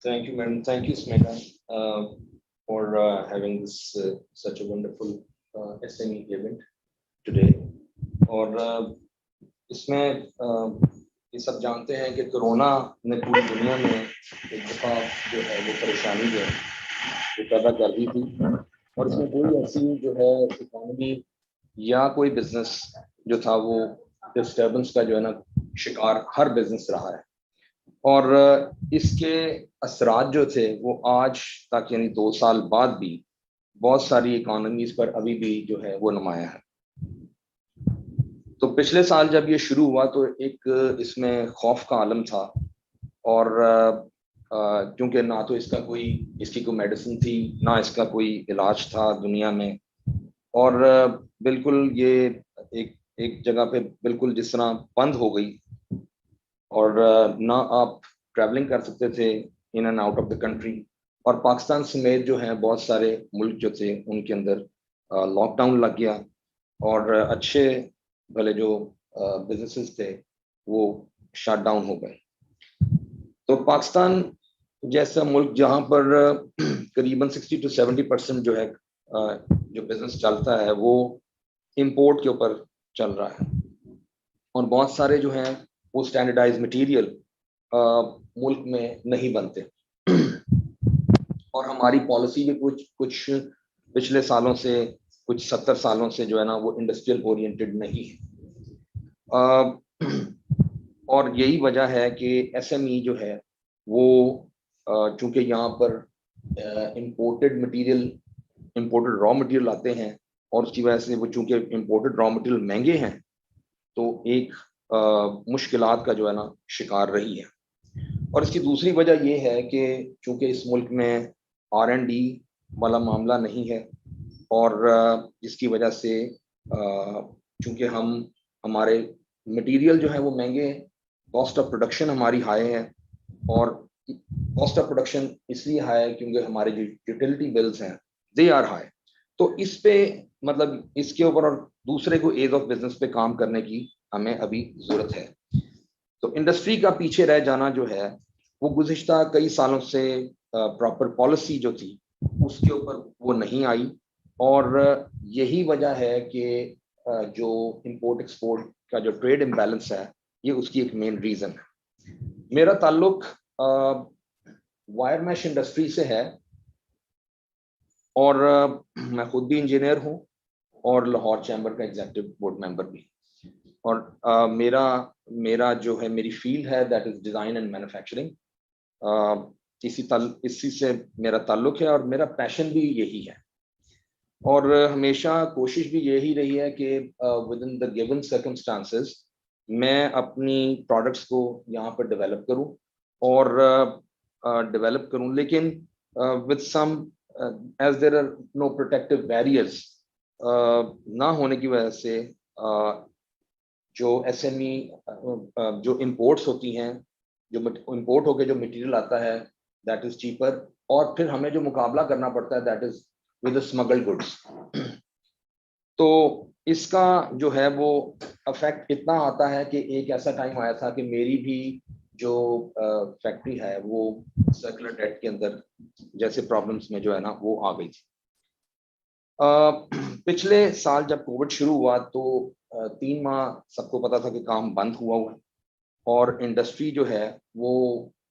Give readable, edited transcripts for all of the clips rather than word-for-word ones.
Thank you, madam. Thank you, Smita, for having this such a wonderful SME event today. और इसमें ये सब जानते हैं कि कोरोना ने पूरी दुनिया में एक दफ़ा जो है वो परेशानी जो है वो पैदा कर दी थी, और इसमें कोई ऐसी जो है इकोनॉमी या कोई बिजनेस जो था वो डिस्टर्बेंस का जो है ना शिकार हर बिजनेस रहा है। और इसके असरात जो थे वो आज तक यानी 2 साल बाद भी बहुत सारी इकोनॉमीज पर अभी भी जो है वो नुमाया है। तो पिछले साल जब ये शुरू हुआ तो एक इसमें खौफ का आलम था, और क्योंकि ना तो इसकी कोई मेडिसिन थी, ना इसका कोई इलाज था दुनिया में, और बिल्कुल ये एक एक जगह पे बिल्कुल जिस तरह बंद हो गई, और ना आप ट्रैवलिंग कर सकते थे in and out of the country, और पाकिस्तान समेत जो है बहुत सारे मुल्क जो थे उनके अंदर लॉकडाउन लग गया, और अच्छे भले जो बिजनेसेस थे वो शट डाउन हो गए। तो पाकिस्तान जैसा मुल्क जहां पर करीबन 60 to 70% जो है जो बिजनेस चलता है वो इंपोर्ट के ऊपर चल रहा है, और बहुत सारे जो हैं वो स्टैंडर्डाइज मटेरियल मुल्क में नहीं बनते। और हमारी पॉलिसी भी कुछ कुछ पिछले सालों से, कुछ 70 सालों से जो है ना वो इंडस्ट्रियल ओरिएंटेड नहीं है। और यही वजह है कि एसएमई जो है वो चूंकि यहाँ पर इंपोर्टेड रॉ मटेरियल आते हैं, और उसकी वजह से वो चूंकि इंपोर्टेड रॉ मटेरियल महंगे हैं, तो एक मुश्किलात का जो है ना शिकार रही है। और इसकी दूसरी वजह ये है कि चूंकि इस मुल्क में R&D वाला मामला नहीं है, और जिसकी वजह से चूंकि हमारे मटेरियल जो है वो महंगे हैं, कॉस्ट ऑफ प्रोडक्शन हमारी हाई है, और कॉस्ट ऑफ प्रोडक्शन इसलिए हाई है क्योंकि हमारे जो यूटिलिटी बिल्स हैं दे आर हाई। तो इस पे मतलब इसके ऊपर और दूसरे को एज ऑफ बिजनेस पे काम करने की हमें अभी जरूरत है। तो इंडस्ट्री का पीछे रह जाना जो है वो गुज़िश्ता कई सालों से प्रॉपर पॉलिसी जो थी उसके ऊपर वो नहीं आई, और यही वजह है कि जो इंपोर्ट एक्सपोर्ट का जो ट्रेड इम्बैलेंस है ये उसकी एक मेन रीजन है। मेरा ताल्लुक वायर मैश इंडस्ट्री से है, और मैं खुद भी इंजीनियर हूँ और लाहौर चैम्बर का एग्जीक्यूटिव बोर्ड मेंबर भी। और मेरा जो है मेरी फील्ड है that is design and manufacturing. इसी से मेरा ताल्लुक है और मेरा पैशन भी यही है, और हमेशा कोशिश भी यही रही है कि with in the given circumstances मैं अपनी प्रोडक्ट्स को यहाँ पर डेवलप करूँ, और डेवलप करूँ, लेकिन with some age there are no protective barriers ना होने की वजह से जो एसएमई जो इंपोर्ट्स होती हैं, जो इंपोर्ट होके जो मटेरियल आता है दैट इज चीपर, और फिर हमें जो मुकाबला करना पड़ता है that is with smuggled goods. तो इसका जो है वो अफेक्ट इतना आता है कि एक ऐसा टाइम आया था कि मेरी भी जो फैक्ट्री है वो सर्कुलर डेट के अंदर जैसे प्रॉब्लम्स में जो है ना वो आ गई थी। पिछले साल जब कोविड शुरू हुआ तो 3 माह सबको पता था कि काम बंद हुआ है, और इंडस्ट्री जो है वो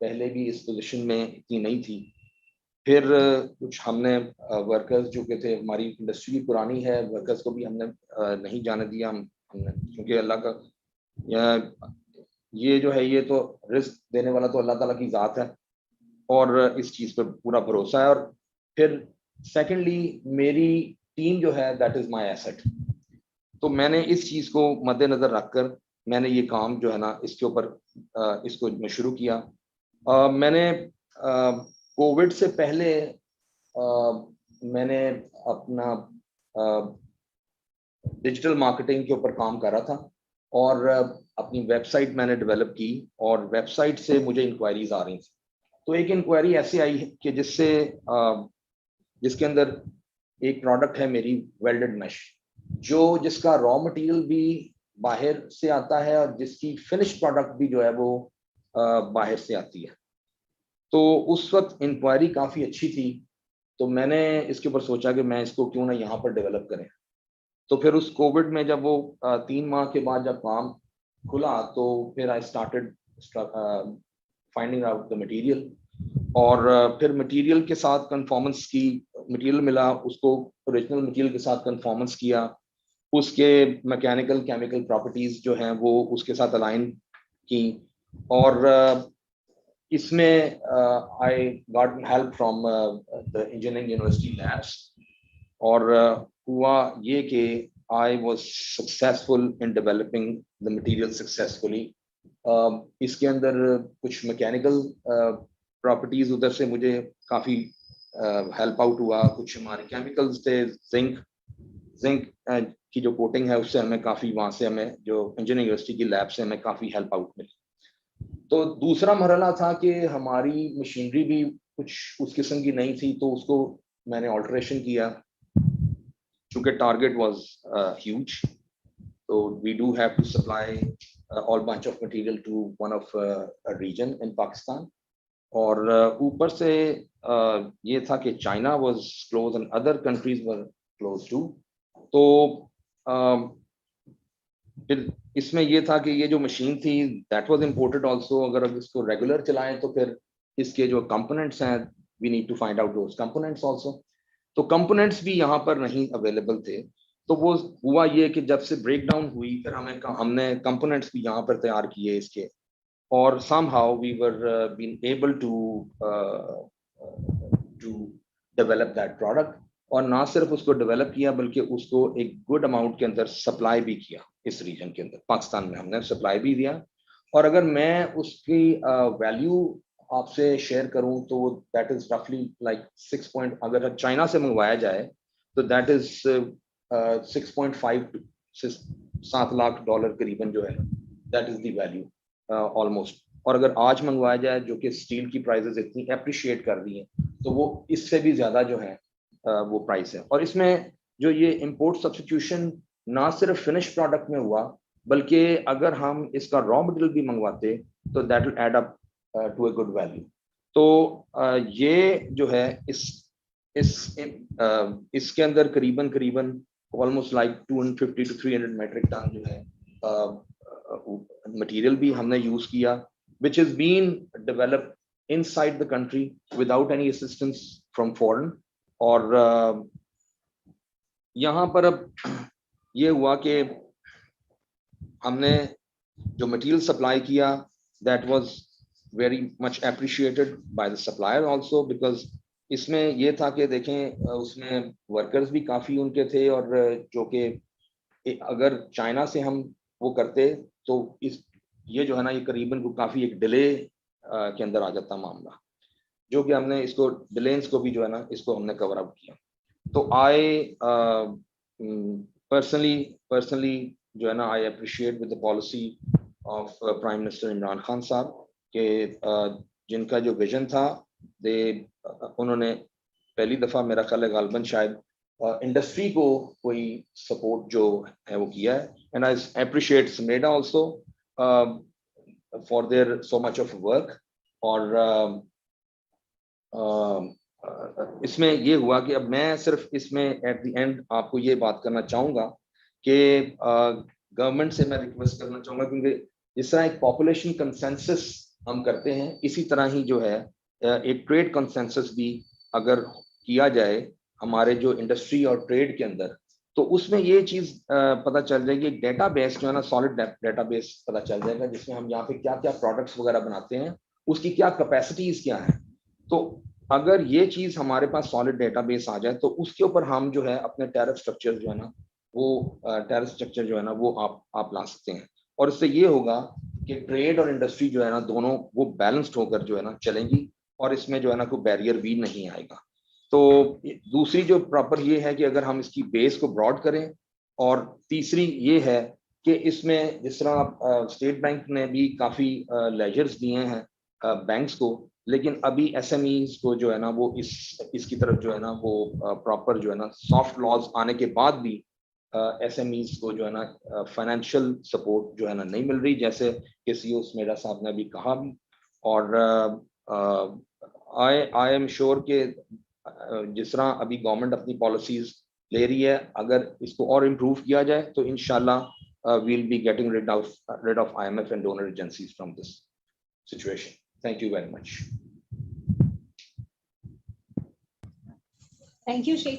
पहले भी इस पोजीशन में इतनी नहीं थी। फिर कुछ हमने वर्कर्स जो के थे, हमारी इंडस्ट्री भी पुरानी है, वर्कर्स को भी हमने नहीं जाने दिया। हमने क्योंकि अल्लाह का ये जो है ये तो रिस्क देने वाला तो अल्लाह ताला की ज़ात है, और इस चीज़ पर पूरा भरोसा है। और फिर सेकेंडली मेरी टीम जो है दैट इज़ माय एसेट। तो मैंने इस चीज़ को मद्देनज़र रखकर मैंने ये काम जो है ना इसके ऊपर इसको मैं शुरू किया। मैंने कोविड से पहले मैंने अपना डिजिटल मार्केटिंग के ऊपर काम कर रहा था, और अपनी वेबसाइट मैंने डेवलप की, और वेबसाइट से मुझे इंक्वायरीज आ रही थी। तो एक इंक्वायरी ऐसी आई कि जिसके अंदर एक प्रोडक्ट है मेरी वेल्डेड मैश, जिसका रॉ मटेरियल भी बाहर से आता है और जिसकी फिनिश प्रोडक्ट भी जो है वो बाहर से आती है। तो उस वक्त इंक्वायरी काफ़ी अच्छी थी, तो मैंने इसके ऊपर सोचा कि मैं इसको क्यों ना यहाँ पर डेवलप करें। तो फिर उस कोविड में जब वो 3 माह के बाद जब काम खुला, तो फिर I started finding out the material, और फिर मटेरियल के साथ कंफॉर्मेंस की, मटेरियल मिला उसको, ओरिजिनल मटेरियल के साथ कंफॉर्मेंस किया, उसके मैकेनिकल केमिकल प्रॉपर्टीज जो हैं वो उसके साथ अलाइन की, और इसमें I got help from the engineering university labs, और हुआ ये कि I was successful in developing the material successfully. इसके अंदर कुछ मैकेनिकल प्रॉपर्टीज उधर से मुझे काफ़ी हेल्प आउट हुआ, कुछ हमारे केमिकल्स थे, जिंक जिंक की जो कोटिंग है उससे हमें काफ़ी, वहाँ से हमें जो इंजीनियरिंग यूनिवर्सिटी की लैब से हमें काफ़ी हेल्प आउट मिली। तो दूसरा मरहला था कि हमारी मशीनरी भी कुछ उस किस्म की नहीं थी, तो उसको मैंने ऑल्ट्रेशन किया, चूँकि टारगेट वाज ह्यूज, तो we do have to supply all bunch of material to one of region in Pakistan, और ऊपर से ये था कि China was close and other countries were close to. तो फिर इसमें ये था कि ये जो मशीन थी दैट वाज इम्पोर्टेड आल्सो, अगर अब इसको रेगुलर चलाएं तो फिर इसके जो कंपोनेंट्स हैं, we need to find out those components also. तो कंपोनेंट्स भी यहाँ पर नहीं अवेलेबल थे। तो वो हुआ ये कि जब से ब्रेक डाउन हुई, फिर हमने कंपोनेंट्स भी यहाँ पर तैयार किए इसके, और somehow we were being able to develop that product, और ना सिर्फ उसको डेवलप किया बल्कि उसको एक गुड अमाउंट के अंदर सप्लाई भी किया, इस रीजन के अंदर पाकिस्तान में हमने सप्लाई भी दिया। और अगर मैं उसकी वैल्यू आपसे शेयर करूं तो दैट इज रफली लाइक 6 पॉइंट, अगर चाइना से मंगवाया जाए तो दैट इज 6.5 से 7 लाख डॉलर करीबन जो है, that is the value almost. और अगर आज मंगवाया जाए, जो कि स्टील की प्राइसेस इतनी एप्रिशिएट कर रही हैं, तो वो इससे भी ज्यादा जो है वो प्राइस है। और इसमें जो ये इंपोर्ट सब्स्टिट्यूशन ना सिर्फ फिनिश प्रोडक्ट में हुआ, बल्कि अगर हम इसका रॉ मटेरियल भी मंगवाते तो that will add up to a good value. तो ये जो है इसके अंदर करीबन करीबन almost like 250 to 300 metric ton जो है मटेरियल भी हमने यूज किया, which has been developed inside the country without any assistance from foreign। और यहाँ पर अब ये हुआ कि हमने जो मटेरियल सप्लाई किया, that was very much appreciated by the supplier also, because इसमें ये था कि देखें उसमें वर्कर्स भी काफ़ी उनके थे, और जो कि अगर चाइना से हम वो करते तो इस ये जो है ना, ये करीबन को काफ़ी एक डिले के अंदर आ जाता मामला, जो कि हमने इसको डिलेंस को भी जो है ना, इसको हमने कवर अप किया। तो आई पर्सनली जो है ना, I appreciate with the policy of prime minister Imran Khan साहब के जिनका जो विजन था, दे उन्होंने पहली दफ़ा मेरा ख्याल है गालबन शायद इंडस्ट्री को कोई सपोर्ट जो है वो किया है, एंड आई अप्रिशिएट समेडा also for their so much of work. और इसमें ये हुआ कि अब मैं सिर्फ इसमें एट द एंड आपको ये बात करना चाहूँगा कि गवर्नमेंट से मैं रिक्वेस्ट करना चाहूँगा, क्योंकि जिस तरह एक पॉपुलेशन कंसेंसस हम करते हैं, इसी तरह ही जो है एक ट्रेड कंसेंसस भी अगर किया जाए हमारे जो इंडस्ट्री और ट्रेड के अंदर, तो उसमें ये चीज़ पता चल जाएगी, एक डेटा बेस जो है ना, सॉलिड डेटा बेस पता चल जाएगा, जिसमें हम यहाँ पे क्या क्या प्रोडक्ट्स वगैरह बनाते हैं, उसकी क्या कैपेसिटीज क्या है। तो अगर ये चीज़ हमारे पास सॉलिड डेटाबेस आ जाए, तो उसके ऊपर हम जो है अपने टैरिफ स्ट्रक्चर जो है ना, वो टैरिफ स्ट्रक्चर जो है ना, वो आप ला सकते हैं। और इससे ये होगा कि ट्रेड और इंडस्ट्री जो है ना, दोनों वो बैलेंस्ड होकर जो है ना चलेंगी, और इसमें जो है ना कोई बैरियर भी नहीं आएगा। तो दूसरी जो प्रॉपर ये है कि अगर हम इसकी बेस को ब्रॉड करें, और तीसरी ये है कि इसमें जिस तरह स्टेट बैंक ने भी काफ़ी लेजर्स दिए हैं बैंक्स को, लेकिन अभी एसएमईज को जो है ना, वो इसकी तरफ जो है ना, वो प्रॉपर जो है ना, सॉफ्ट लॉज आने के बाद भी एसएमईज को जो है ना फाइनेंशियल सपोर्ट जो है ना नहीं मिल रही, जैसे कि सीईओ मेरा साहब ने भी कहा भी। और आई एम श्योर कि जिस तरह अभी गवर्नमेंट अपनी पॉलिसीज ले रही है, अगर इसको और इम्प्रूव किया जाए तो इंशाल्लाह we'll be getting rid of IMF and donor agencies from this situation. Thank you very much. Thank you, Sheikh.